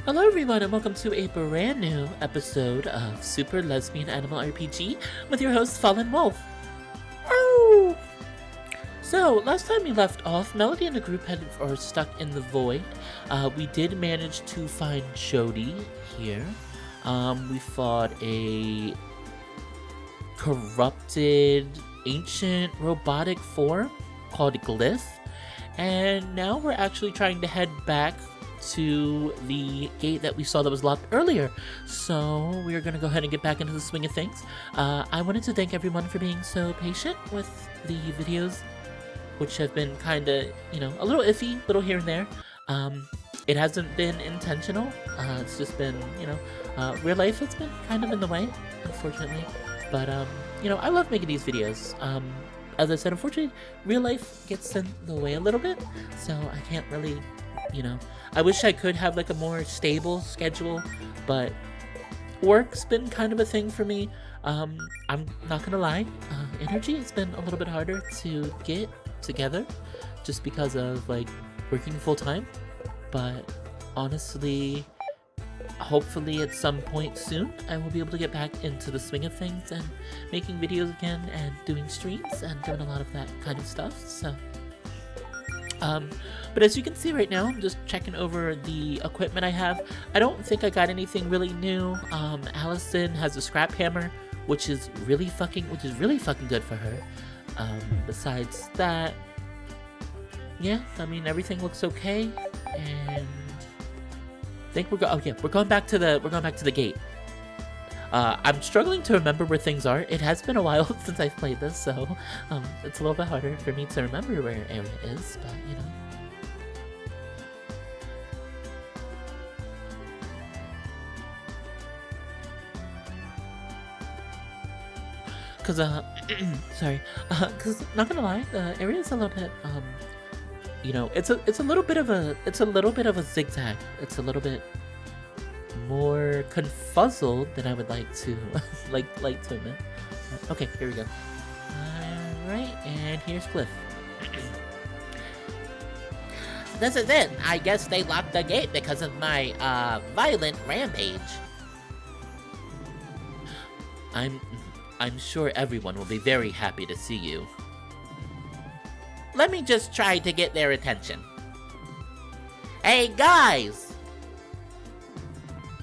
Hello everyone and welcome to a brand new episode of Super Lesbian Animal RPG with your host Fallenwolf. Oh! So, last time we left off, Melody and the group are stuck in the void. We did manage to find Jody here. We fought a corrupted ancient robotic form called Glyph. And now we're actually trying to head back to the gate that we saw that was locked earlier. So we're gonna go ahead and get back into the swing of things. I wanted to thank everyone for being so patient with the videos, which have been kind of, a little iffy, little here and there. It hasn't been intentional. It's just been, real life has been kind of in the way, unfortunately. But, I love making these videos. As I said, unfortunately, real life gets in the way a little bit, so I can't really, I wish I could have like a more stable schedule, but work's been kind of a thing for me. I'm not gonna lie, energy has been a little bit harder to get together just because of like working full-time, but honestly, hopefully at some point soon I will be able to get back into the swing of things and making videos again and doing streams and doing a lot of that kind of stuff. So but as you can see right now, I'm just checking over the equipment I have. I don't think I got anything really new. Allison has a scrap hammer, which is really fucking good for her. Besides that, yeah, I mean everything looks okay, and I think we're going back to the gate. I'm struggling to remember where things are. It has been a while since I've played this, so it's a little bit harder for me to remember where an area is, but Cause sorry, cause not gonna lie, the area is a little bit, it's a little bit of a zigzag. It's a little bit more confuzzled than I would like to like to admit. Okay, here we go. Alright, and here's Cliff. This is it. I guess they locked the gate because of my violent rampage. I'm sure everyone will be very happy to see you. Let me just try to get their attention. Hey guys!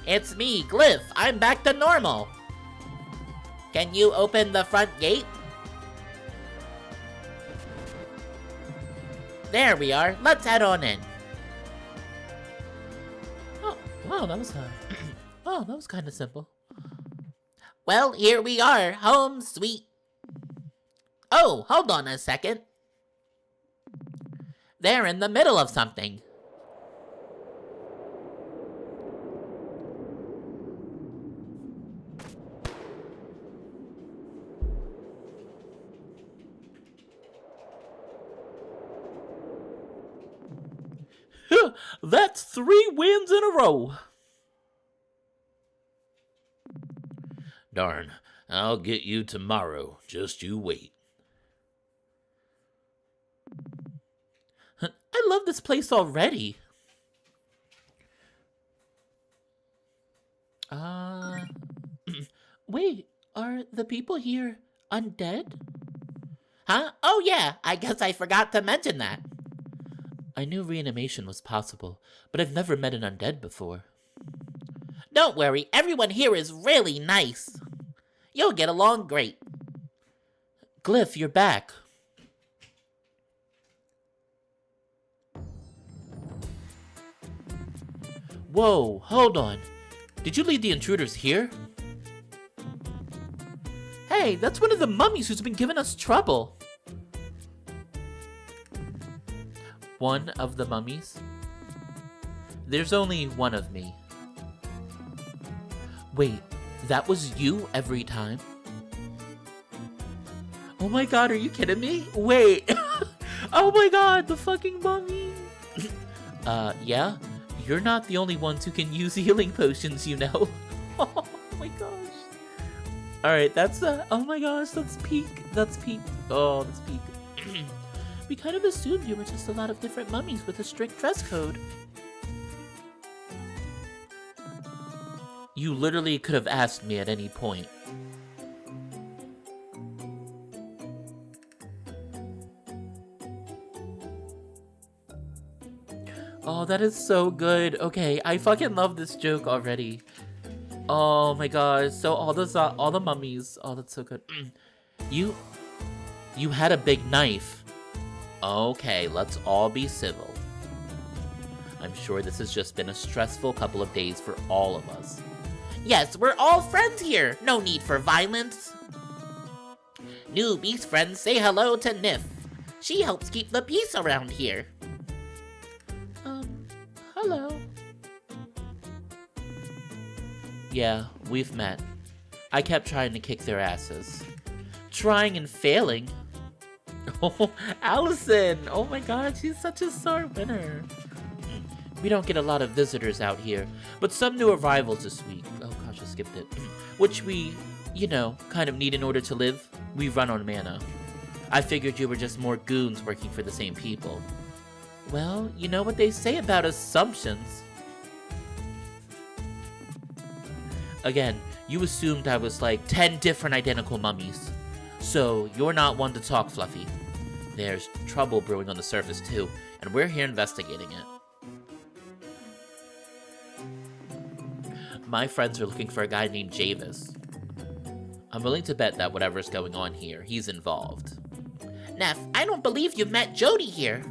It's me, Glyph. I'm back to normal. Can you open the front gate? There we are. Let's head on in. Oh, wow, that was that was kind of simple. Well, here we are, home sweet. Oh, hold on a second. They're in the middle of something. That's 3 wins in a row. Darn, I'll get you tomorrow. Just you wait. I love this place already. Wait, are the people here undead? Huh? Oh yeah, I guess I forgot to mention that. I knew reanimation was possible, but I've never met an undead before. Don't worry, everyone here is really nice. You'll get along great. Glyph, you're back. Whoa, hold on. Did you lead the intruders here? Hey, that's one of the mummies who's been giving us trouble. One of the mummies? There's only one of me. Wait, that was you every time? Oh my god, are you kidding me? Wait. Oh my god, the fucking mummy. Yeah? You're not the only ones who can use healing potions, Oh my gosh. Alright, that's oh my gosh, that's peak. Oh, that's peak. We kind of assumed you were just a lot of different mummies with a strict dress code. You literally could have asked me at any point. Oh, that is so good. Okay, I fucking love this joke already. Oh my god. So all the mummies. Oh, that's so good. You had a big knife. Okay, let's all be civil. I'm sure this has just been a stressful couple of days for all of us. Yes, we're all friends here. No need for violence. New beast friends, say hello to Nif. She helps keep the peace around here. Hello. Yeah, we've met. I kept trying to kick their asses. Trying and failing. Oh, Allison! Oh my god, she's such a sore winner. We don't get a lot of visitors out here, but some new arrivals this week. Oh gosh, I skipped it. Which we, kind of need in order to live. We run on mana. I figured you were just more goons working for the same people. Well, you know what they say about assumptions. Again, you assumed I was like 10 different identical mummies. So, you're not one to talk, Fluffy. There's trouble brewing on the surface too, and we're here investigating it. My friends are looking for a guy named Javis. I'm willing to bet that whatever's going on here, he's involved. Neff, I don't believe you've met Jody here.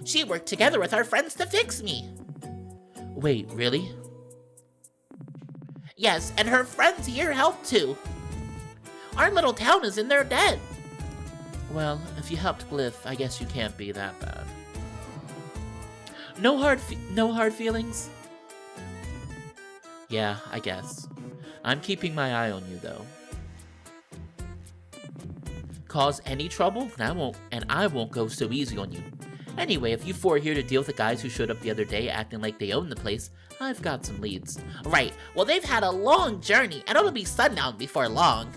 She worked together with our friends to fix me. Wait, really? Yes, and her friends here helped too. Our little town is in their debt. Well, if you helped Glyph, I guess you can't be that bad. No hard feelings? Yeah, I guess. I'm keeping my eye on you, though. Cause any trouble? I won't go so easy on you. Anyway, if you four are here to deal with the guys who showed up the other day acting like they own the place, I've got some leads. Right, well they've had a long journey, and it'll be sundown before long.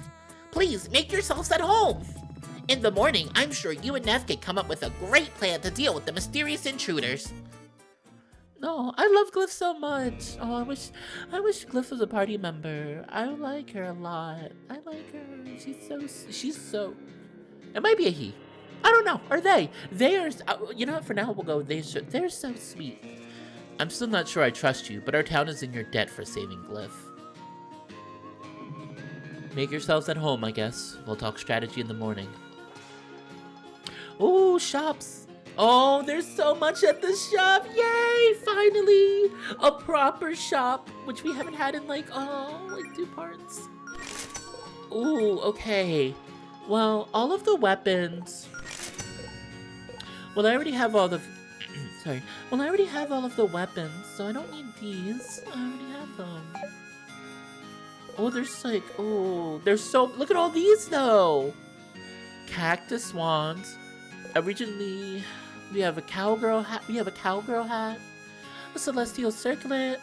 Please, make yourselves at home. In the morning, I'm sure you and Neff can come up with a great plan to deal with the mysterious intruders. No, I love Glyph so much. Oh, I wish Glyph was a party member. I like her a lot. I like her. She's so. It might be a he. I don't know. Or they. They are. You know what? For now, we'll go. They're so sweet. I'm still not sure I trust you, but our town is in your debt for saving Glyph. Make yourselves at home, I guess. We'll talk strategy in the morning. Ooh, shops. Oh, there's so much at the shop. Yay, finally. A proper shop, which we haven't had in like 2 parts. Ooh, okay. Well, all of the weapons. Well, I already have all the... Sorry. Well, I already have all of the weapons, so I don't need these. I already have them. Oh, there's like... Oh, there's so... Look at all these, though. Cactus wands. Originally, we have a cowgirl hat. A celestial circlet.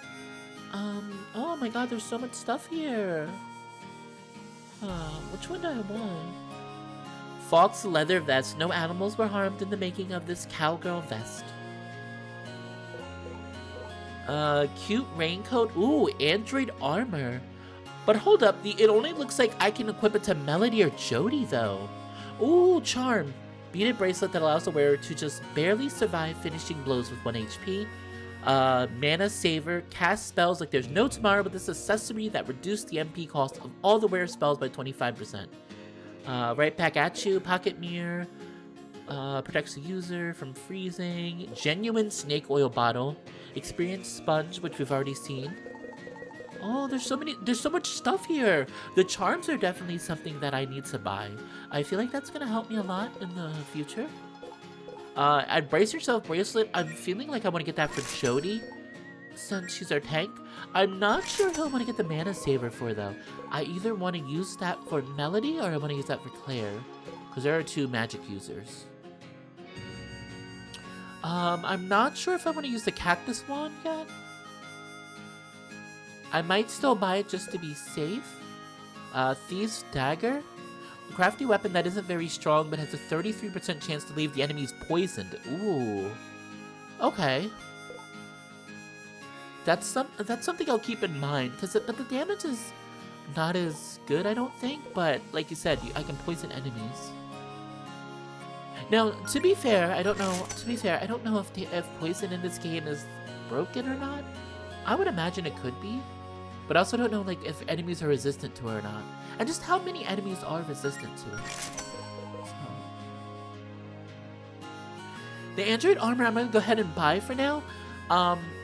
Oh my god, there's so much stuff here. Which one do I want? Fox leather vest. No animals were harmed in the making of this cowgirl vest. Cute raincoat. Ooh, android armor. But hold up, it only looks like I can equip it to Melody or Jody, though. Ooh, charm. Beaded bracelet that allows the wearer to just barely survive finishing blows with 1 HP. Mana saver. Cast spells like there's no tomorrow with this accessory that reduced the MP cost of all the wearer's spells by 25%. Right back at you. Pocket mirror. Protects the user from freezing. Genuine snake oil bottle. Experience sponge, which we've already seen. Oh, there's so much stuff here. The charms are definitely something that I need to buy. I feel like that's gonna help me a lot in the future. At Brace Yourself bracelet, I'm feeling like I want to get that for Jody, since she's our tank. I'm not sure who I want to get the mana saver for, though. I either want to use that for Melody, or I want to use that for Claire, because there are 2 magic users. I'm not sure if I want to use the cactus wand yet. I might still buy it just to be safe. Thieves' dagger. A crafty weapon that isn't very strong, but has a 33% chance to leave the enemies poisoned. Ooh. Okay. That's something I'll keep in mind, but the damage is not as good, I don't think. But like you said, I can poison enemies. Now, to be fair, I don't know. I don't know if poison in this game is broken or not. I would imagine it could be, but I also don't know like if enemies are resistant to it or not, and just how many enemies are resistant to it. So. The android armor I'm gonna go ahead and buy for now.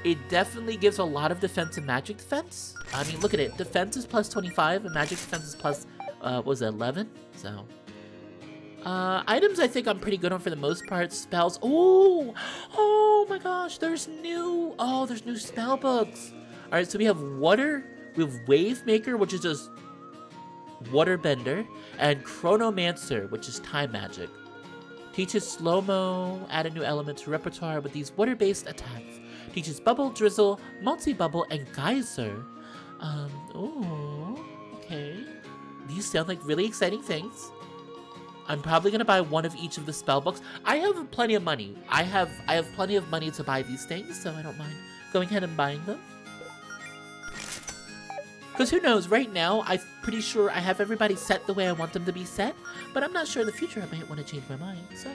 It definitely gives a lot of defense and magic defense. I mean, look at it. Defense is plus 25 and magic defense is plus, was it 11? So, items I think I'm pretty good on for the most part. Spells. Oh my gosh, there's new spell books. All right, so we have water, we have Wave Maker, which is just water bender, and Chronomancer, which is time magic. Teaches slow-mo, add a new element to repertoire with these water-based attacks. Teaches Bubble, Drizzle, Multi-Bubble, and Geyser. Okay. These sound like really exciting things. I'm probably gonna buy one of each of the spell books. I have plenty of money. I have plenty of money to buy these things, so I don't mind going ahead and buying them. Because who knows, right now, I'm pretty sure I have everybody set the way I want them to be set, but I'm not sure in the future I might want to change my mind, so...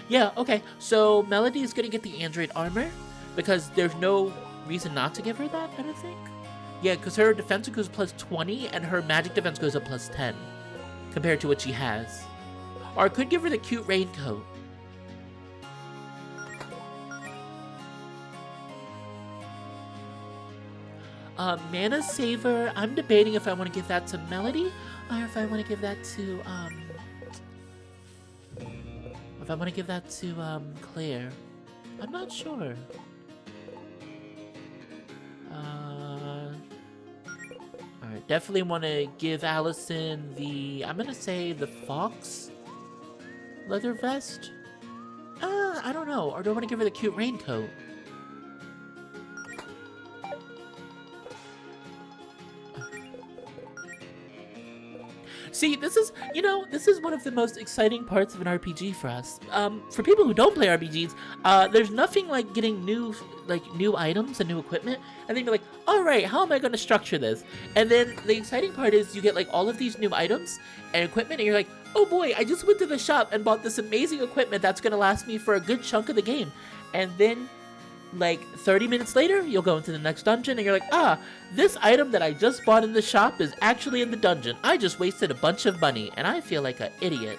Yeah, okay, so Melody is going to get the android armor, because there's no reason not to give her that, I don't think. Yeah, because her defense goes plus 20, and her magic defense goes up plus 10, compared to what she has. Or I could give her the cute raincoat. Mana Saver, I'm debating if I want to give that to Melody, or if I want to give that to, Claire. I'm not sure. Alright, definitely want to give Allison the, I'm gonna say the fox leather vest? I don't know. Or do I want to give her the cute raincoat? See, this is one of the most exciting parts of an RPG for us. For people who don't play RPGs, there's nothing like getting new items and new equipment, and then you're like, all right, how am I going to structure this? And then the exciting part is you get like all of these new items and equipment, and you're like, oh boy, I just went to the shop and bought this amazing equipment that's going to last me for a good chunk of the game. And then like 30 minutes later, you'll go into the next dungeon and you're like, this item that I just bought in the shop is actually in the dungeon. I just wasted a bunch of money and I feel like an idiot.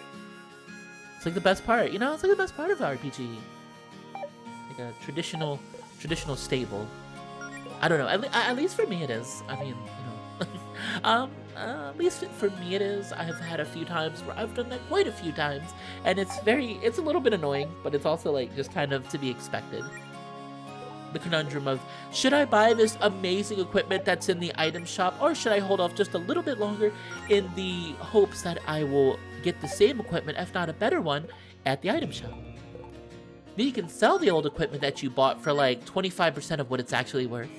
It's like the best part, you know? It's like the best part of RPG. Like a traditional stable. I don't know, at least for me it is. I mean, you know. At least for me it is. I have had a few times where I've done that quite a few times. And it's a little bit annoying, but it's also like just kind of to be expected. The conundrum of, should I buy this amazing equipment that's in the item shop, or should I hold off just a little bit longer in the hopes that I will get the same equipment, if not a better one, at the item shop? Then you can sell the old equipment that you bought for like 25% of what it's actually worth.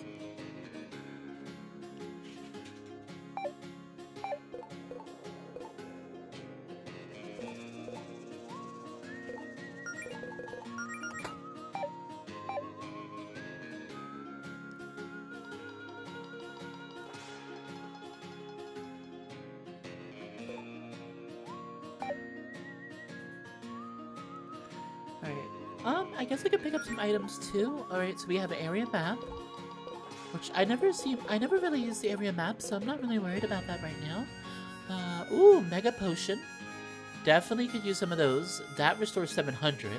I guess I could pick up some items too. Alright, so we have an area map, which I never really use the area map, so I'm not really worried about that right now. Ooh, Mega Potion. Definitely could use some of those. That restores 700,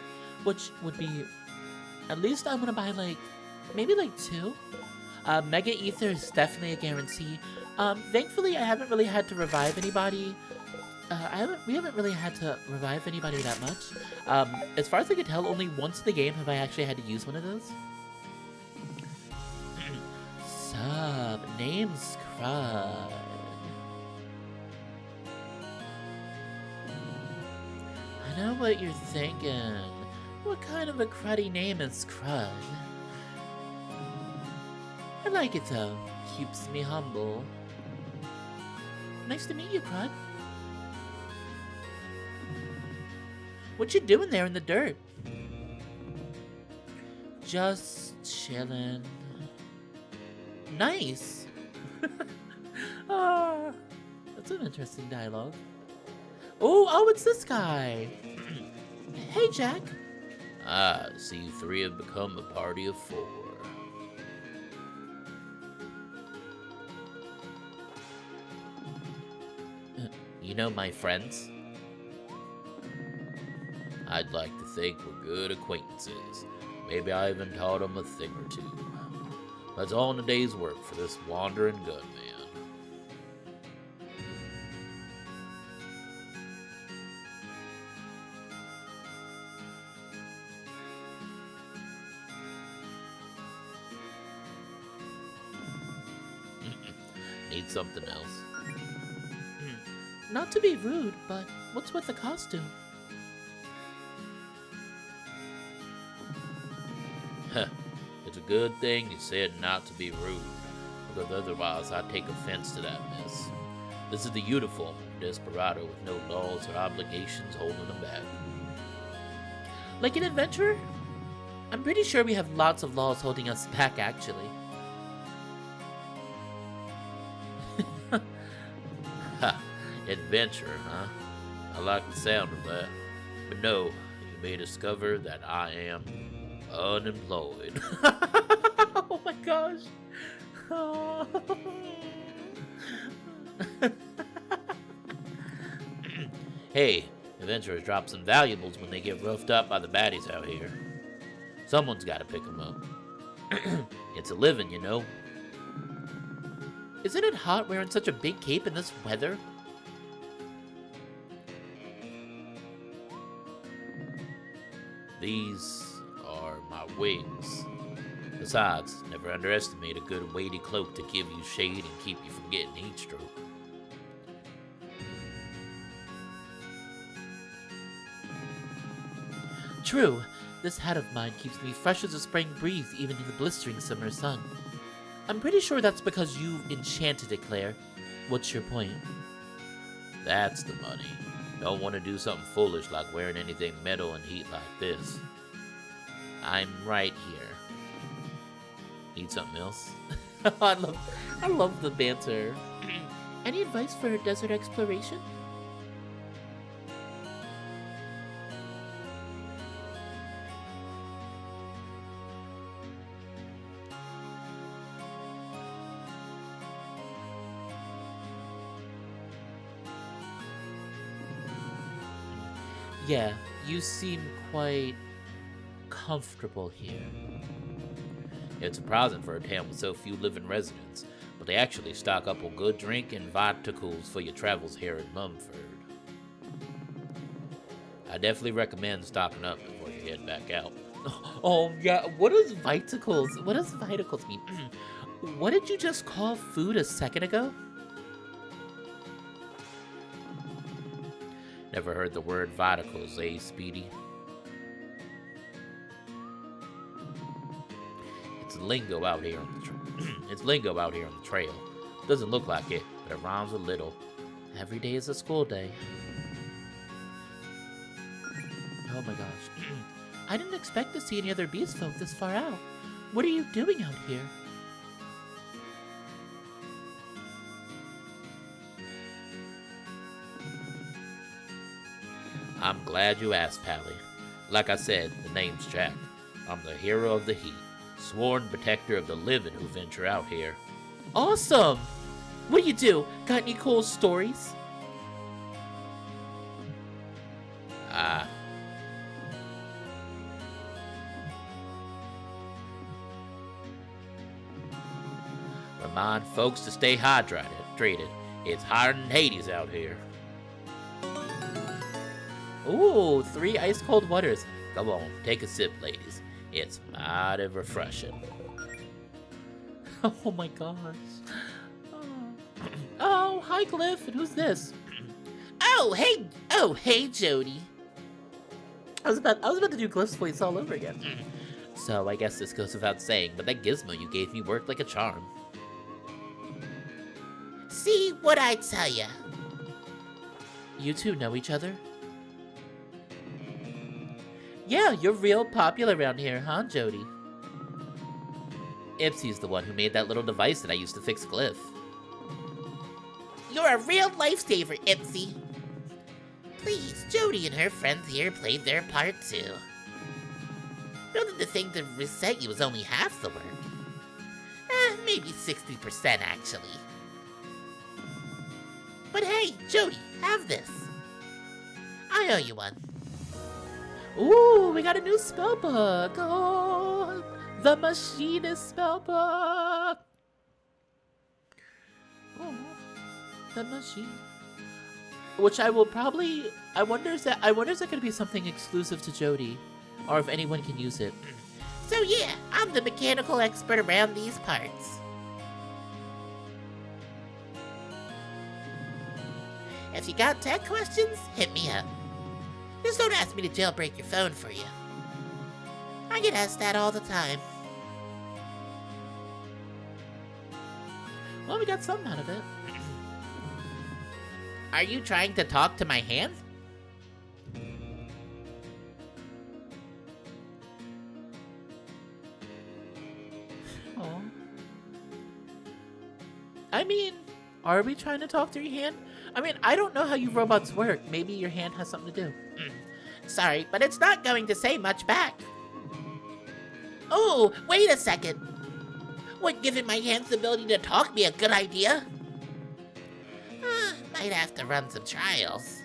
which would be, at least I'm gonna buy like, maybe like 2. Mega Ether is definitely a guarantee. Thankfully I haven't really had to revive anybody. We haven't really had to revive anybody that much. As far as I can tell, only once in the game have I actually had to use one of those. Sub, name's Crud. I know what you're thinking. What kind of a cruddy name is Crud? I like it though. Keeps me humble. Nice to meet you, Crud. What you doing there in the dirt? Just chillin'. Nice. Ah, that's an interesting dialogue. Oh, it's this guy. Hey, Jack. Ah, see, you three have become a party of 4. You know my friends? I'd like to think we're good acquaintances. Maybe I even taught them a thing or two. That's all in a day's work for this wandering gunman. Need something else? Not to be rude, but what's with the costume? Huh. It's a good thing you said not to be rude, because otherwise I'd take offense to that, miss. This is the uniform of a desperado with no laws or obligations holding him back. Like an adventurer? I'm pretty sure we have lots of laws holding us back, actually. Ha! Adventure, huh? I like the sound of that. But no, you may discover that I am unemployed. Oh my gosh. Oh. Hey, adventurers drop some valuables when they get roughed up by the baddies out here. Someone's got to pick them up. It's a living, you know. Isn't it hot wearing such a big cape in this weather? These are my wings. Besides, never underestimate a good weighty cloak to give you shade and keep you from getting heat stroke. True. This hat of mine keeps me fresh as a spring breeze even in the blistering summer sun. I'm pretty sure that's because you've enchanted it, Claire. What's your point? That's the money. Don't want to do something foolish like wearing anything metal and heat like this. I'm right here. Need something else? I love the banter. Any advice for desert exploration? Yeah, you seem quite comfortable here. It's surprising for a town with so few living residents, but they actually stock up on good drink and viticals for your travels here in Mumford. I definitely recommend stocking up before you head back out. Oh yeah, what does viticals mean? What did you just call food a second ago? Never heard the word viticals, eh, Speedy? It's lingo out here on the it's lingo out here on the trail. Doesn't look like it, but it rhymes a little. Every day is a school day. Oh my gosh. I didn't expect to see any other beast folk this far out. What are you doing out here? I'm glad you asked, Pally. Like I said, the name's Jack. I'm the hero of the heat, sworn protector of the living who venture out here. Awesome! What do you do? Got any cool stories? Remind folks to stay hydrated. It's hotter than Hades out here. Ooh, 3 ice-cold waters. Come on, take a sip, ladies. It's mighty refreshing. Oh my gosh. Oh, hi, Cliff. And who's this? Oh, hey, Jody. I was about to do Cliff's voice all over again. So I guess this goes without saying, but that gizmo you gave me worked like a charm. See what I tell ya. You two know each other? Yeah, you're real popular around here, huh, Jody? Ipsy's the one who made that little device that I used to fix Glyph. You're a real lifesaver, Ipsy. Please, Jody and her friends here played their part too. Building the thing to reset you was only half the work. Maybe 60% actually. But hey, Jody, have this. I owe you one. Ooh, we got a new spellbook. Oh, the Machinist spellbook. Oh, the machine. Which I will probably. I wonder is that going to be something exclusive to Jody, or if anyone can use it. So yeah, I'm the mechanical expert around these parts. If you got tech questions, hit me up. Just don't ask me to jailbreak your phone for you. I get asked that all the time. Well, we got something out of it. Are you trying to talk to my hand? Oh. I mean, are we trying to talk to your hand? I mean, I don't know how you robots work. Maybe your hand has something to do. Sorry, but it's not going to say much back. Oh, wait a second. Would giving my hands the ability to talk be a good idea? Might have to run some trials.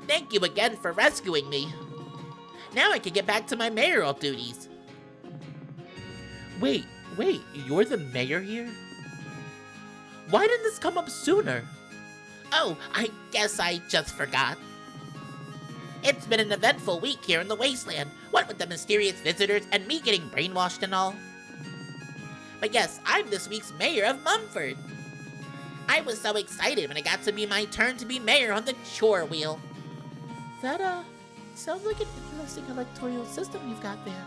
Thank you again for rescuing me. Now I can get back to my mayoral duties. Wait, you're the mayor here? Why didn't this come up sooner? Oh, I guess I just forgot. It's been an eventful week here in the Wasteland, what with the mysterious visitors and me getting brainwashed and all. But yes, I'm this week's mayor of Mumford. I was so excited when it got to be my turn to be mayor on the chore wheel. That, sounds like an interesting electoral system you've got there.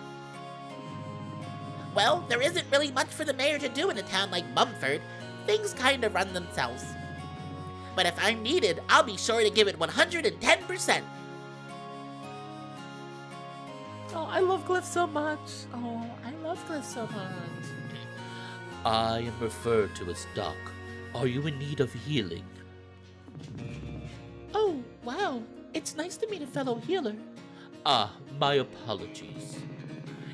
Well, there isn't really much for the mayor to do in a town like Mumford. Things kind of run themselves. But if I'm needed, I'll be sure to give it 110%. Oh, I love Glyph so much. Oh, I love Glyph so much. I am referred to as Doc. Are you in need of healing? Oh, wow. It's nice to meet a fellow healer. Ah, my apologies.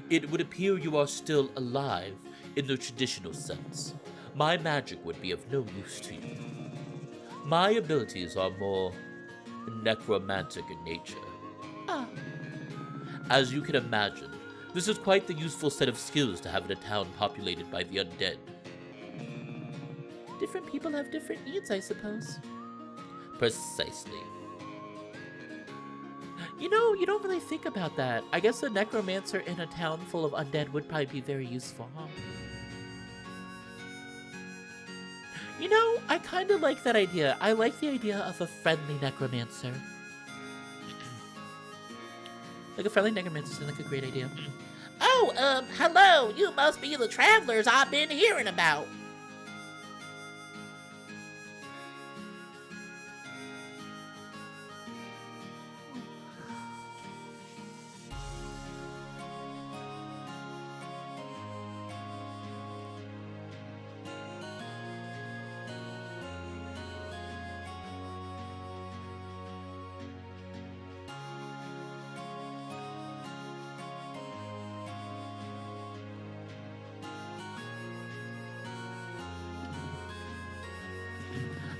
It would appear you are still alive in the traditional sense. My magic would be of no use to you. My abilities are more necromantic in nature. Ah. As you can imagine, this is quite the useful set of skills to have in a town populated by the undead. Different people have different needs, I suppose. Precisely. You know, you don't really think about that. I guess a necromancer in a town full of undead would probably be very useful, huh? You know, I kind of like that idea. I like the idea of a friendly necromancer. Like a friendly necromancer seems like a great idea. Oh, hello. You must be the travelers I've been hearing about.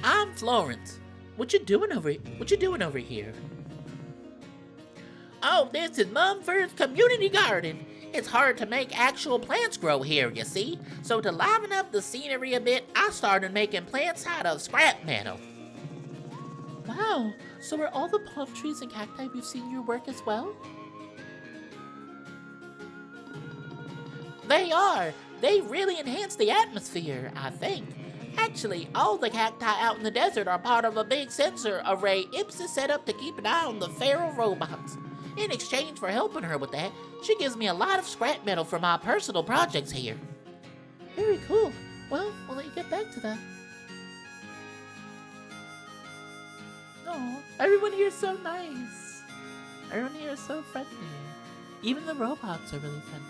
I'm Florence. What you doing over here? Oh, this is Mumford's community garden. It's hard to make actual plants grow here, you see. So to liven up the scenery a bit, I started making plants out of scrap metal. Wow, so are all the palm trees and cacti we've seen your work as well? They are. They really enhance the atmosphere, I think. Actually, all the cacti out in the desert are part of a big sensor array Ipsa set up to keep an eye on the feral robots. In exchange for helping her with that, she gives me a lot of scrap metal for my personal projects here. Very cool. Well, we'll let you get back to that. Oh, everyone here is so nice. Everyone here is so friendly. Even the robots are really friendly.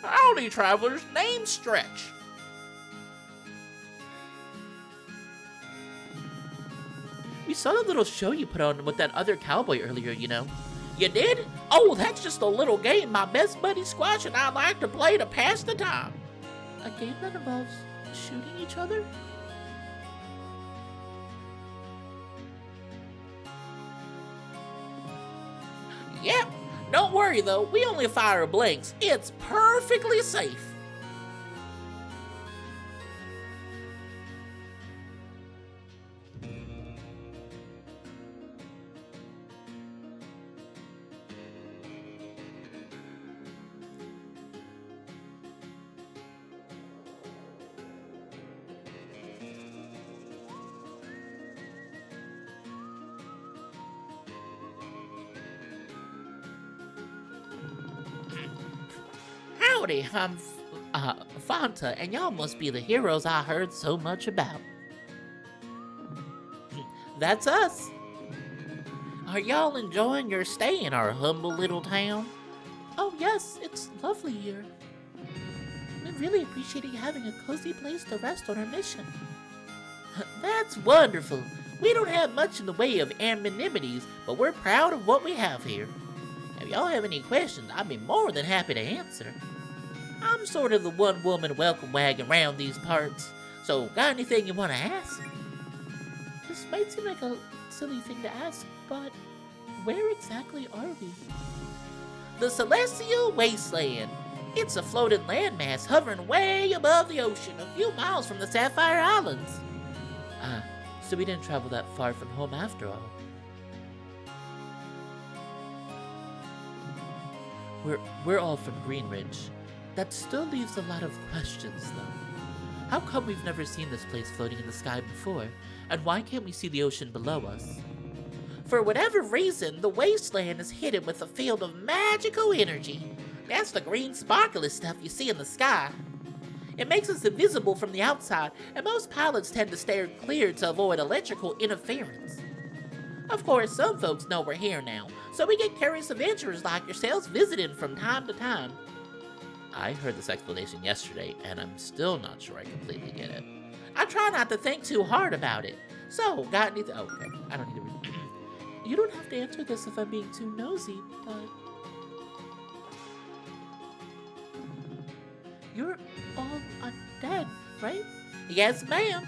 Howdy, travelers. Name's Stretch. We saw the little show you put on with that other cowboy earlier, you know. You did? Oh, that's just a little game my best buddy Squash and I like to play to pass the time. A game that involves shooting each other? Yep. Don't worry, though. We only fire blanks. It's perfectly safe. Howdy, I'm Fanta, and y'all must be the heroes I heard so much about. That's us. Are y'all enjoying your stay in our humble little town? Oh yes, it's lovely here. We really appreciate having a cozy place to rest on our mission. That's wonderful. We don't have much in the way of anonymities, but we're proud of what we have here. If y'all have any questions, I'd be more than happy to answer. I'm sort of the one-woman welcome wagon around these parts, so got anything you want to ask? This might seem like a silly thing to ask, but where exactly are we? The Celestial Wasteland. It's a floating landmass hovering way above the ocean, a few miles from the Sapphire Islands. So we didn't travel that far from home after all. We're all from Greenridge. That still leaves a lot of questions, though. How come we've never seen this place floating in the sky before? And why can't we see the ocean below us? For whatever reason, the wasteland is hidden with a field of magical energy. That's the green sparkly stuff you see in the sky. It makes us invisible from the outside, and most pilots tend to steer clear to avoid electrical interference. Of course, some folks know we're here now, so we get curious adventurers like yourselves visiting from time to time. I heard this explanation yesterday, and I'm still not sure I completely get it. I try not to think too hard about it. So, got anything? Oh, okay. I don't need to read. You don't have to answer this if I'm being too nosy, but... You're all undead, right? Yes, ma'am.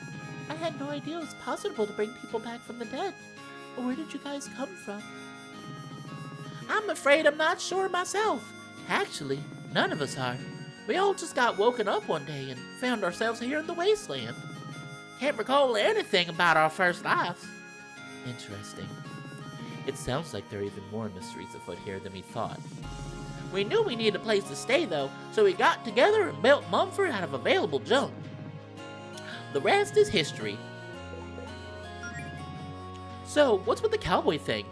I had no idea it was possible to bring people back from the dead. Where did you guys come from? I'm afraid I'm not sure myself. Actually, none of us are. We all just got woken up one day and found ourselves here in the wasteland. Can't recall anything about our first lives. Interesting. It sounds like there are even more mysteries afoot here than we thought. We knew we needed a place to stay, though, so we got together and built Mumford out of available junk. The rest is history. So, what's with the cowboy thing?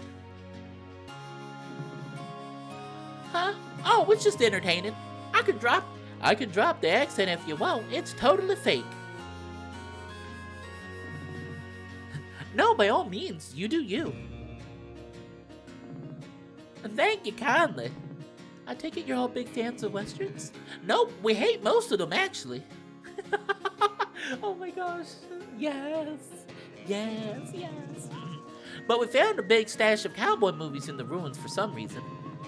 Huh? Oh, it's just entertaining. I could drop the accent if you want. It's totally fake. No, by all means, you do you. Thank you kindly. I take it you're all big fans of westerns? Nope, we hate most of them, actually. Oh my gosh. Yes. Yes, yes. But we found a big stash of cowboy movies in the ruins for some reason.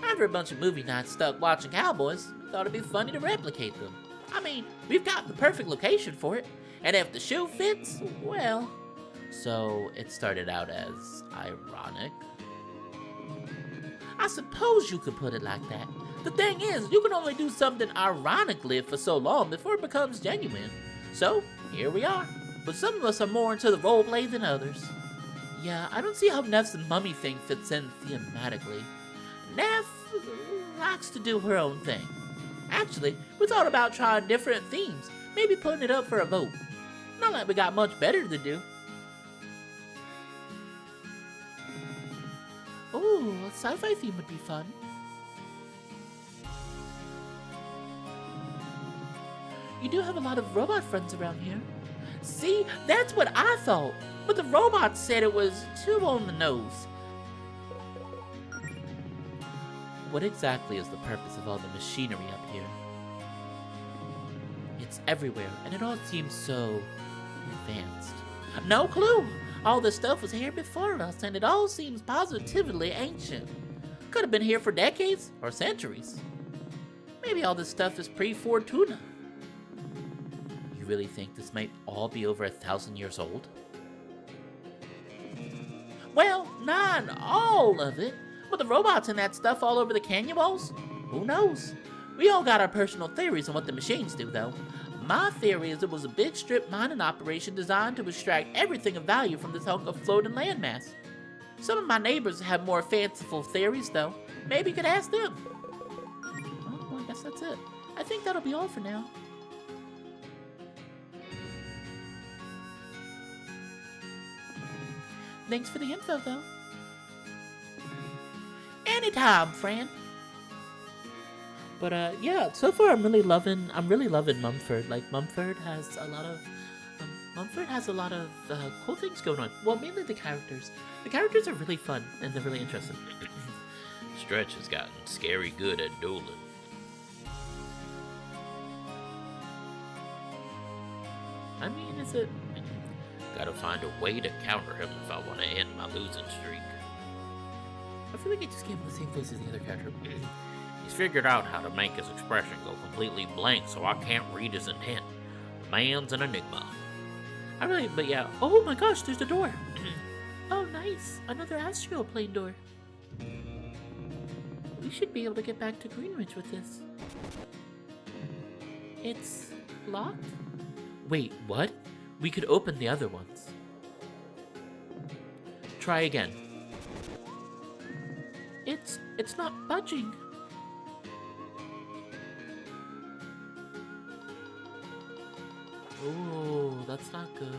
After a bunch of movie nights stuck watching cowboys, we thought it'd be funny to replicate them. I mean, we've got the perfect location for it. And if the shoe fits, well... So, it started out as ironic? I suppose you could put it like that. The thing is, you can only do something ironically for so long before it becomes genuine. So, here we are. But some of us are more into the roleplay than others. Yeah, I don't see how Neff's mummy thing fits in thematically. Neff likes to do her own thing. Actually, we thought about trying different themes, maybe putting it up for a vote. Not like we got much better to do. Ooh, a sci-fi theme would be fun. You do have a lot of robot friends around here. See, that's what I thought. But the robot said it was too on the nose. What exactly is the purpose of all the machinery up here? It's everywhere, and it all seems so advanced. No clue. All this stuff was here before us, and it all seems positively ancient. Could have been here for decades or centuries. Maybe all this stuff is pre-Fortuna. You really think this might all be over 1,000 years old? Well, not all of it. But the robots and that stuff all over the canyon walls? Who knows? We all got our personal theories on what the machines do, though. My theory is it was a big strip mining operation designed to extract everything of value from this hunk of floating landmass. Some of my neighbors have more fanciful theories, though. Maybe you could ask them. Oh, well, I guess that's it. I think that'll be all for now. Thanks for the info, though. Anytime, friend. But yeah, so far I'm really loving Mumford. Like Mumford has a lot of cool things going on. Well, mainly the characters. The characters are really fun and they're really interesting. Stretch has gotten scary good at dueling. I mean, is it? Gotta find a way to counter him if I want to end my losing streak. I feel like it just gave him the same face as the other character. He's figured out how to make his expression go completely blank so I can't read his intent. The man's an enigma. But yeah. Oh my gosh, there's the door. Oh, nice. Another astral plane door. We should be able to get back to Greenridge with this. It's locked? Wait, what? We could open the other ones. Try again. It's not budging. Oh, that's not good.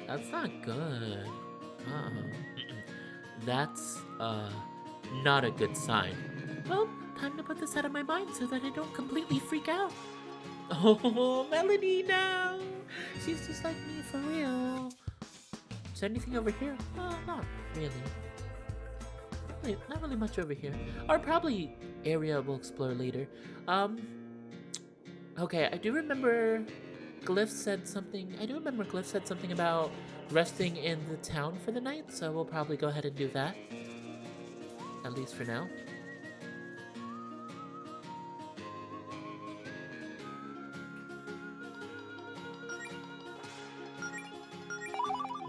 That's not good. That's, not a good sign. Well, time to put this out of my mind so that I don't completely freak out. Oh, Melody now! She's just like me for real. Is there anything over here? Not really. Not really much over here. Or probably area we'll explore later. Okay, I do remember Glyph said something about resting in the town for the night, so we'll probably go ahead and do that. At least for now.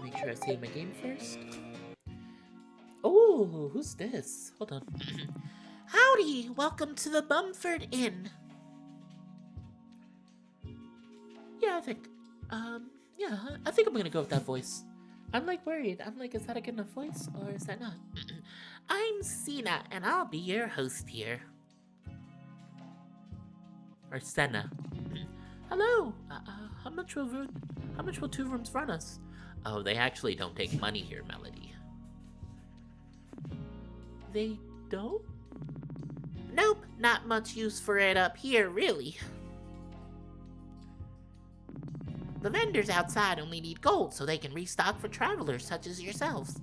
Make sure I save my game first. Oh, who's this? Hold on. Howdy, welcome to the Bumford Inn. Yeah, I think I'm gonna go with that voice. I'm like worried. I'm like, is that a good enough voice or is that not? I'm Cena, and I'll be your host here. Or Senna. Hello. How much will 2 rooms run us? Oh, they actually don't take money here, Melody. They don't? Nope, not much use for it up here, really. The vendors outside only need gold so they can restock for travelers such as yourselves.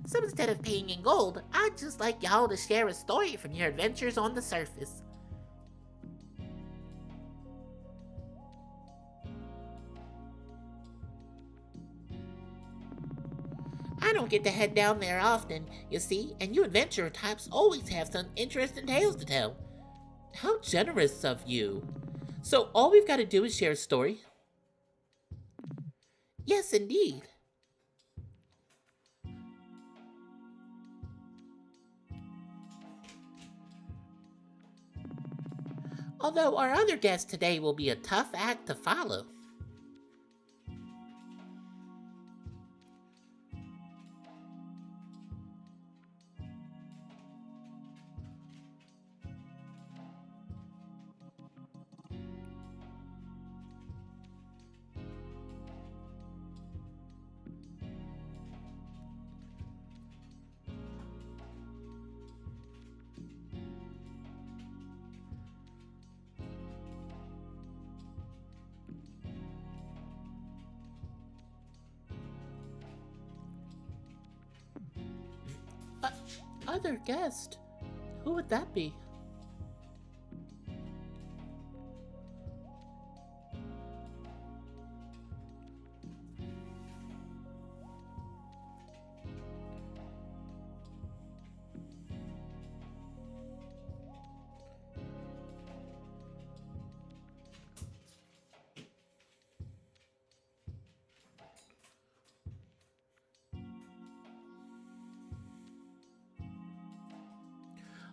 So instead of paying in gold, I'd just like y'all to share a story from your adventures on the surface. I don't get to head down there often, you see, and you adventurer types always have some interesting tales to tell. How generous of you. So all we've got to do is share a story? Yes, indeed. Although our other guest today will be a tough act to follow. other guest. Who would that be?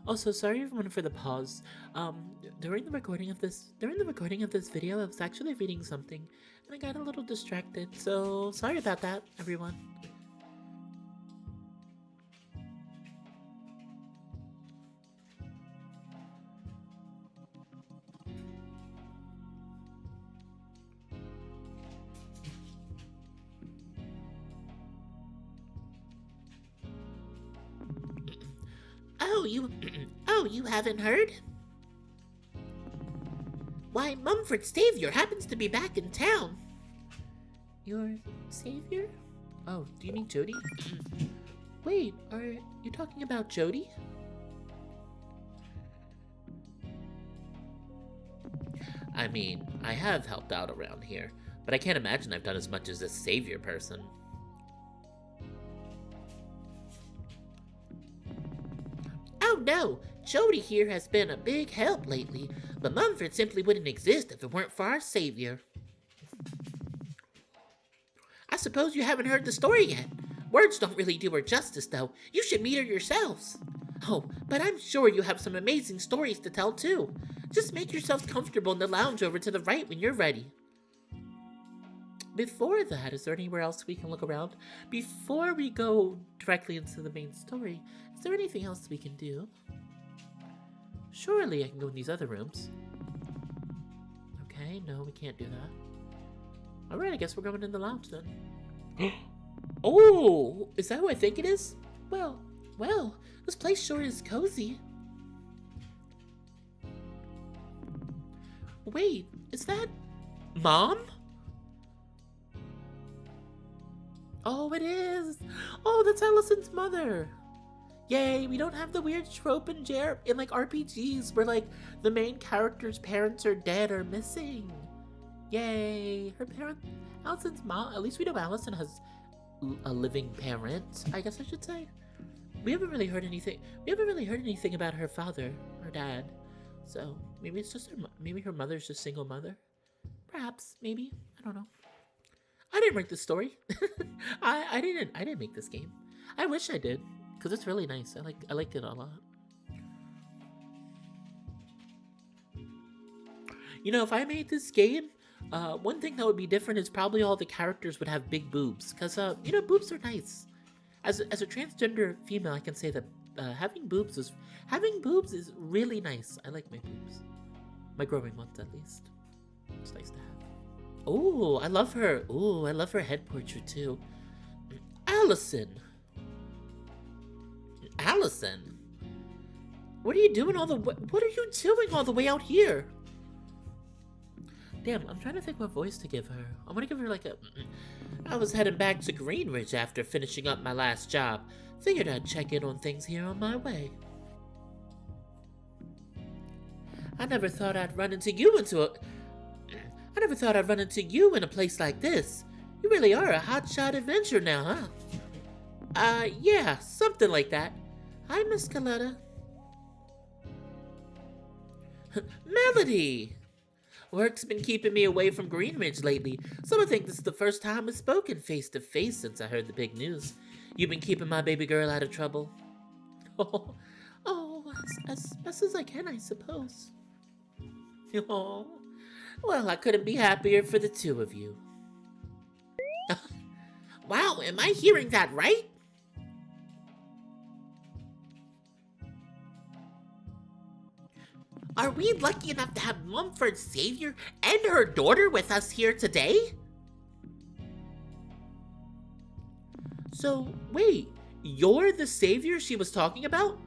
Also, sorry everyone for the pause. During the recording of this video, I was actually reading something, and I got a little distracted. So sorry about that, everyone. Oh, you haven't heard? Why, Mumford's savior happens to be back in town. Your savior? Oh, do you mean Jody? Wait, are you talking about Jody? I mean, I have helped out around here, but I can't imagine I've done as much as this savior person. Oh no, Jody here has been a big help lately, but Mumford simply wouldn't exist if it weren't for our savior. I suppose you haven't heard the story yet. Words don't really do her justice, though. You should meet her yourselves. Oh, but I'm sure you have some amazing stories to tell, too. Just make yourselves comfortable in the lounge over to the right when you're ready. Before that, is there anywhere else we can look around? Before we go directly into the main story, is there anything else we can do? Surely I can go in these other rooms. Okay, no, we can't do that. Alright, I guess we're going in the lounge then. Oh, is that who I think it is? Well, this place sure is cozy. Wait, is that Mom? Oh, it is! Oh, that's Allison's mother! Yay, we don't have the weird trope in like RPGs where like the main character's parents are dead or missing. Yay! Allison's mom, at least we know Allison has a living parent, I guess I should say. We haven't really heard anything about her father or dad. So maybe it's just maybe her mother's just single mother. Perhaps, maybe, I don't know. I didn't write this story. I didn't make this game. I wish I did, because it's really nice. I liked it a lot. You know, if I made this game, one thing that would be different is probably all the characters would have big boobs, because you know, boobs are nice. As a transgender female, I can say that having boobs is really nice. I like my boobs, my growing ones at least. It's nice to have. Oh, I love her. Oh, I love her head portrait too. Allison. Allison. What are you doing all the way out here? Damn, I'm trying to think what voice to give her. I want to give her like a... I was heading back to Greenridge after finishing up my last job. Figured I'd check in on things here on my way. I never thought I'd run into you in a place like this. You really are a hotshot adventurer now, huh? Yeah, something like that. Hi, Miss Coletta. Melody! Work's been keeping me away from Greenridge lately, so I think this is the first time we've spoken face to face since I heard the big news. You've been keeping my baby girl out of trouble. As best as I can, I suppose. Oh. Well, I couldn't be happier for the two of you. Wow, am I hearing that right? Are we lucky enough to have Mumford's savior and her daughter with us here today? So, wait, you're the savior she was talking about?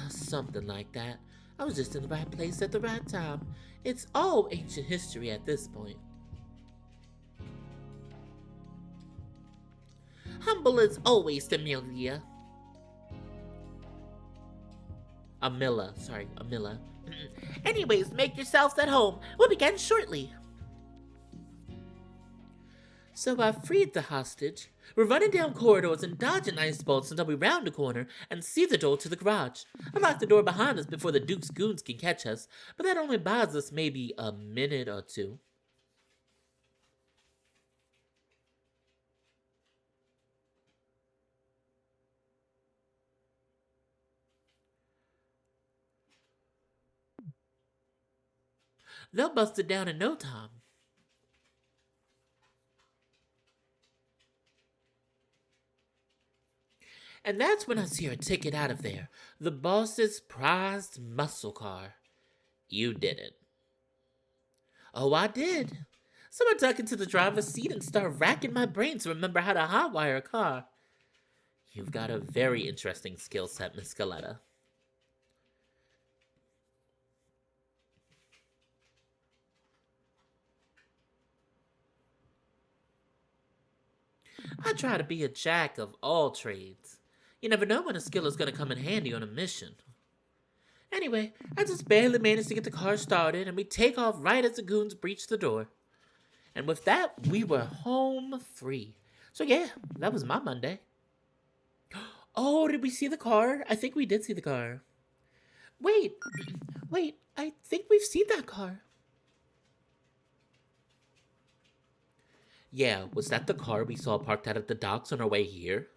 Something like that. I was just in the right place at the right time. It's all ancient history at this point. Humble as always, Amelia. Amilla. Sorry, Amilla. Anyways, make yourselves at home. We'll begin shortly. So I freed the hostage. We're running down corridors and dodging ice bolts until we round a corner and see the door to the garage. I lock the door behind us before the Duke's goons can catch us, but that only buys us maybe a minute or two. They'll bust it down in no time. And that's when I see her ticket out of there. The boss's prized muscle car. You didn't. Oh, I did. So I duck into the driver's seat and start racking my brain to remember how to hotwire a car. You've got a very interesting skill set, Miss Scaletta. I try to be a jack of all trades. You never know when a skill is going to come in handy on a mission. Anyway, I just barely managed to get the car started, and we take off right as the goons breach the door. And with that, we were home free. So yeah, that was my Monday. Oh, did we see the car? I think we did see the car. Wait, I think we've seen that car. Yeah, was that the car we saw parked out at the docks on our way here?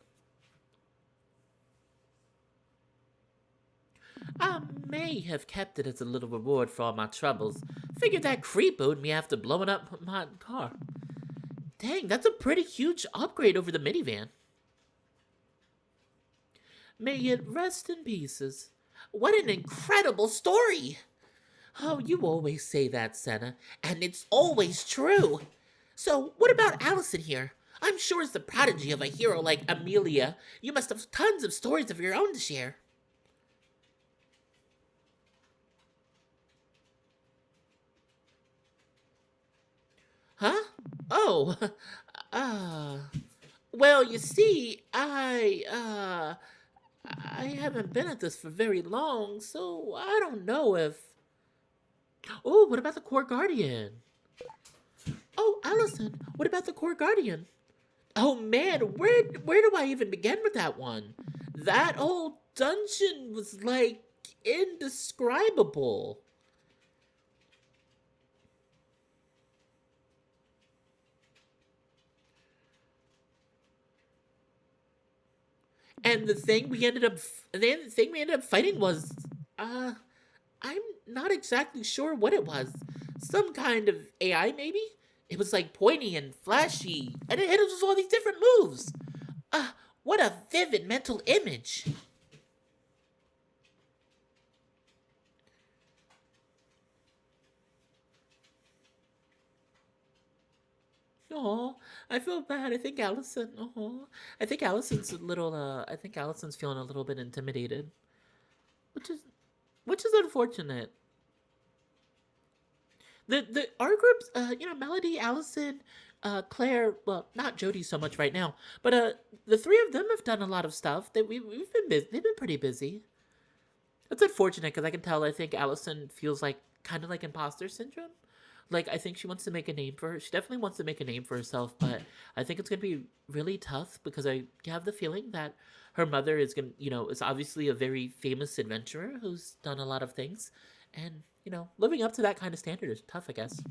I may have kept it as a little reward for all my troubles. Figured that creep owed me after blowing up my car. Dang, that's a pretty huge upgrade over the minivan. May it rest in pieces. What an incredible story! Oh, you always say that, Senna. And it's always true. So, what about Allison here? I'm sure as the prodigy of a hero like Amelia, you must have tons of stories of your own to share. Huh? Oh, well, you see, I haven't been at this for very long, so I don't know if... Oh, what about the Court Guardian? Oh, Allison, what about the Court Guardian? Oh man, where do I even begin with that one? That whole dungeon was, like, indescribable. And the thing we ended up fighting was, I'm not exactly sure what it was. Some kind of AI, maybe? It was like pointy and flashy, and it hit us with all these different moves. What a vivid mental image. Oh, I feel bad. I think Allison. Oh, I think Allison's a little. I think Allison's feeling a little bit intimidated, which is unfortunate. The our groups, Melody, Allison, Claire. Well, not Jody so much right now, but the three of them have done a lot of stuff. We've been busy. They've been pretty busy. It's unfortunate because I can tell. I think Allison feels like kind of like imposter syndrome. Like, I think she wants to make a name for her. She definitely wants to make a name for herself, but I think it's going to be really tough because I have the feeling that her mother is going to, is obviously a very famous adventurer who's done a lot of things. And, living up to that kind of standard is tough, I guess.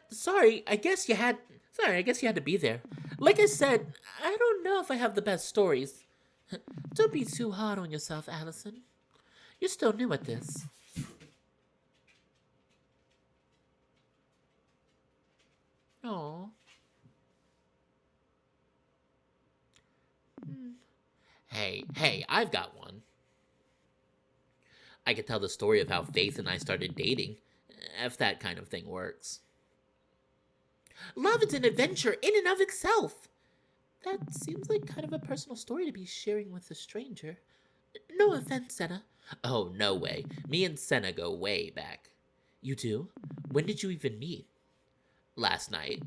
Sorry, I guess you had to be there. Like I said, I don't know if I have the best stories. Don't be too hard on yourself, Allison. You're still new at this. Oh. Hey, I've got one. I could tell the story of how Faith and I started dating, if that kind of thing works. Love is an adventure in and of itself. That seems like kind of a personal story to be sharing with a stranger. No offense, Senna. Oh, no way. Me and Senna go way back. You do? When did you even meet? Last night.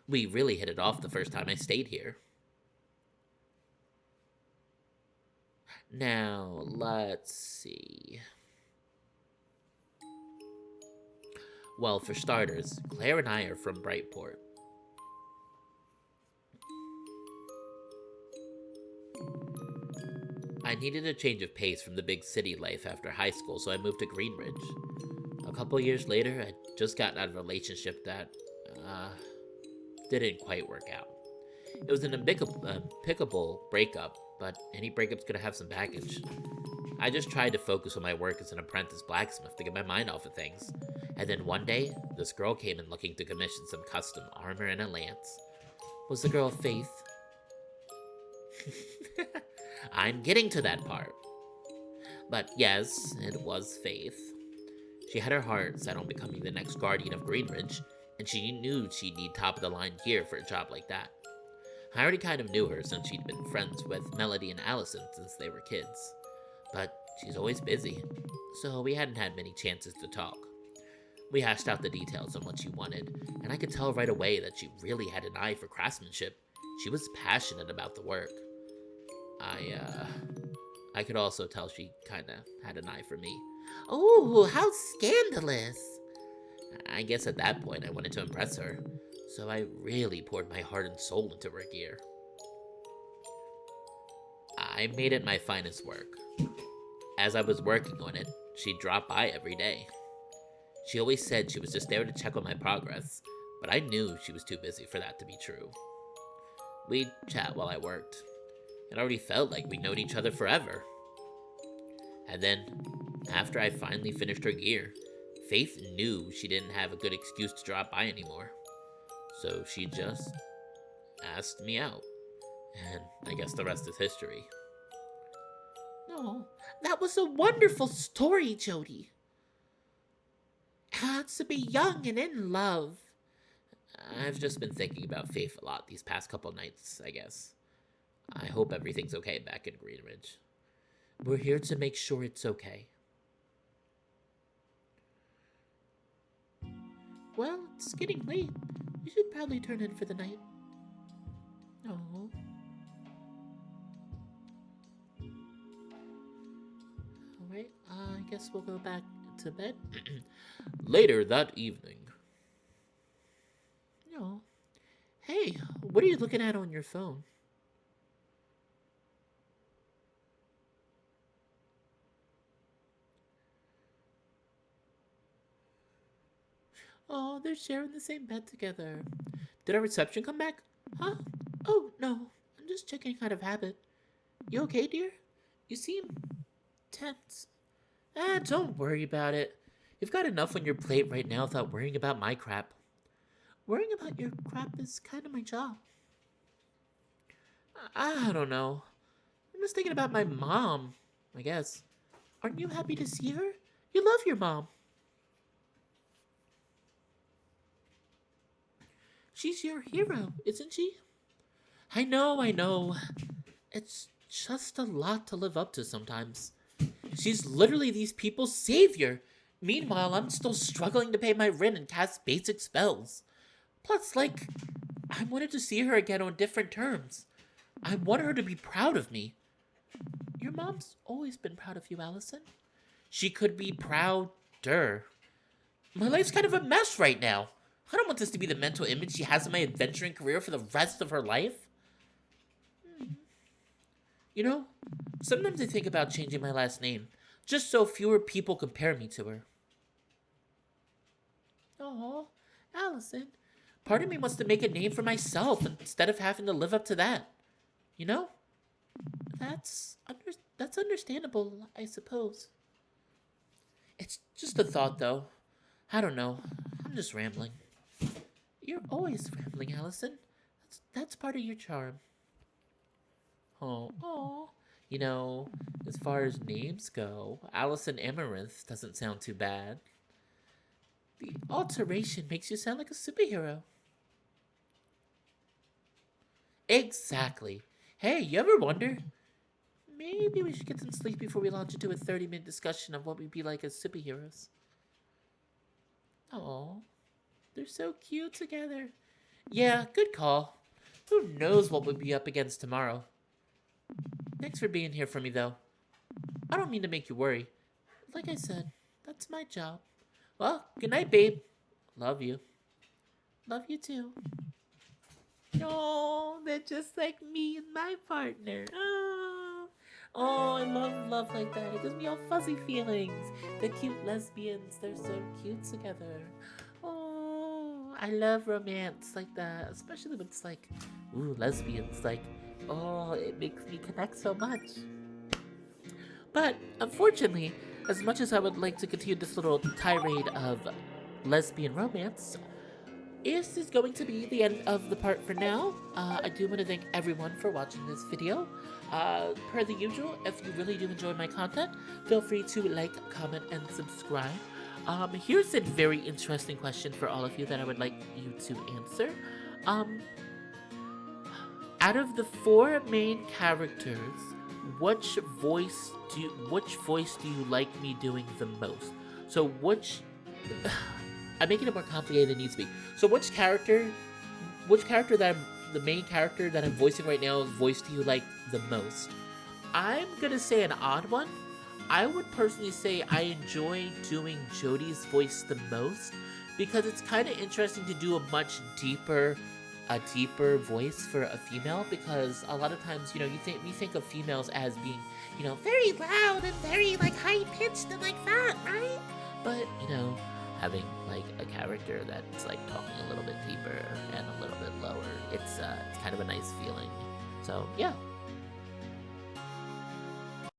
We really hit it off the first time I stayed here. Now, let's see. Well, for starters, Claire and I are from Brightport. I needed a change of pace from the big city life after high school, so I moved to Greenridge. A couple years later, I'd just gotten out of a relationship that, didn't quite work out. It was an impeccable breakup, but any breakup's gonna have some baggage. I just tried to focus on my work as an apprentice blacksmith to get my mind off of things. And then one day, this girl came in looking to commission some custom armor and a lance. Was the girl Faith? I'm getting to that part. But yes, it was Faith. She had her heart set on becoming the next guardian of Greenridge, and she knew she'd need top-of-the-line gear for a job like that. I already kind of knew her since she'd been friends with Melody and Allison since they were kids. But she's always busy, so we hadn't had many chances to talk. We hashed out the details on what she wanted, and I could tell right away that she really had an eye for craftsmanship. She was passionate about the work. I could also tell she kinda had an eye for me. Oh, how scandalous. I guess at that point I wanted to impress her, so I really poured my heart and soul into her gear. I made it my finest work. As I was working on it, she'd drop by every day. She always said she was just there to check on my progress, but I knew she was too busy for that to be true. We'd chat while I worked. It already felt like we'd known each other forever. And then, after I finally finished her gear, Faith knew she didn't have a good excuse to drop by anymore. So she just asked me out. And I guess the rest is history. Oh, that was a wonderful story, Jody. How to be young and in love. I've just been thinking about Faith a lot these past couple nights, I guess. I hope everything's okay back in Greenridge. We're here to make sure it's okay. Well, it's getting late. We should probably turn in for the night. Oh. Alright, I guess we'll go back to bed. Later that evening. Oh. Hey, what are you looking at on your phone? Oh, they're sharing the same bed together. Did our reception come back? Huh? Oh, no. I'm just checking out of habit. You okay, dear? You seem tense. Don't worry about it. You've got enough on your plate right now without worrying about my crap. Worrying about your crap is kind of my job. I don't know. I'm just thinking about my mom, I guess. Aren't you happy to see her? You love your mom. She's your hero, isn't she? I know. It's just a lot to live up to sometimes. She's literally these people's savior. Meanwhile, I'm still struggling to pay my rent and cast basic spells. Plus, I wanted to see her again on different terms. I want her to be proud of me. Your mom's always been proud of you, Allison. She could be prouder. My life's kind of a mess right now. I don't want this to be the mental image she has of my adventuring career for the rest of her life. You know, sometimes I think about changing my last name, just so fewer people compare me to her. Oh, Allison, part of me wants to make a name for myself instead of having to live up to that. You know? That's understandable, I suppose. It's just a thought, though. I don't know. I'm just rambling. You're always rambling, Allison. That's part of your charm. Oh. You know, as far as names go, Allison Amaranth doesn't sound too bad. The alteration makes you sound like a superhero. Exactly. Hey, you ever wonder? Maybe we should get some sleep before we launch into a 30-minute discussion of what we'd be like as superheroes. Oh, they're so cute together. Yeah, good call. Who knows what we'll be up against tomorrow. Thanks for being here for me, though. I don't mean to make you worry. Like I said, that's my job. Well, good night, babe. Love you. Love you too. Oh, they're just like me and my partner. Oh, I love love like that. It gives me all fuzzy feelings. The cute lesbians, they're so cute together. Oh, I love romance like that, especially when it's like, ooh, lesbians. Like, oh, it makes me connect so much. But unfortunately, as much as I would like to continue this little tirade of lesbian romance, this is going to be the end of the part for now. I do want to thank everyone for watching this video. Per the usual, if you really do enjoy my content, feel free to like, comment, and subscribe. Here's a very interesting question for all of you that I would like you to answer. Out of the 4 main characters, which voice do you like me doing the most? So I'm making it more complicated than it needs to be. So which character that the main character that I'm voicing right now voice do you like the most? I'm gonna say an odd one. I would personally say I enjoy doing Jodie's voice the most because it's kind of interesting to do a deeper voice for a female, because a lot of times, we think of females as being, very loud and very like high pitched and like that, right? But having like a character that's like talking a little bit deeper and a little bit lower, it's kind of a nice feeling. So yeah,